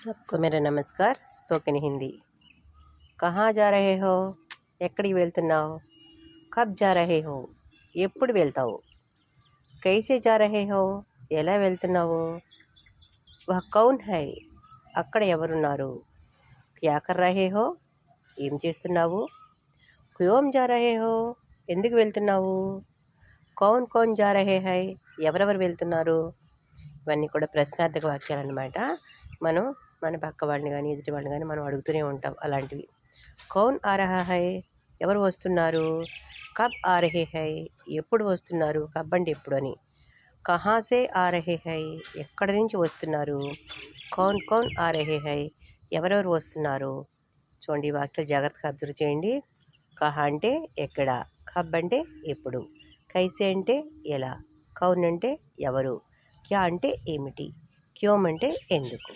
सबको मेरा नमस्कार। स्पोकन हिंदी। कहाँ जा रहे हो? ఎక్కడికి వెళ్తున్నావు? కబ్ जा रहे हो? ఎప్పుడు వెళ్తావు? कैसे जा रहे हो? ఎలా వెళ్తున్నావు? వహ్ కౌన్ హై? అక్కడ ఎవరున్నారు? క్యా కర్ రహే హో? ఏం చేస్తున్నావు? క్యోం जा रहे हो? ఎందుకు వెళ్తున్నావు? కౌన్ కౌన్ जा रहे హై? ఎవరెవరు వెళ్తున్నారు? ఇవన్నీ కూడా ప్రశ్నార్థక వాక్యాలు అన్నమాట. మనం మన పక్క వాళ్ళని కానీ ఎదుటి వాళ్ళని కానీ మనం అడుగుతూనే ఉంటాం అలాంటివి. కౌన్ ఆ రహా హై? ఎవరు వస్తున్నారు? కబ్ ఆ రహే హై? ఎప్పుడు వస్తున్నారు? కబ్ అంటే ఎప్పుడు అని. కహా సే ఆ రహే హై? ఎక్కడి నుంచి వస్తున్నారు? కౌన్ కౌన్ ఆ రహే హై? ఎవరెవరు వస్తున్నారు? చూడండి, ఈ వాక్యాలు జాగ్రత్తగా అబ్జర్వ్ చేయండి. కహా అంటే ఎక్కడ, కబ్ అంటే ఎప్పుడు, కైసే అంటే ఎలా, కౌన్ అంటే ఎవరు, క్యా అంటే ఏమిటి, క్యోం అంటే ఎందుకు.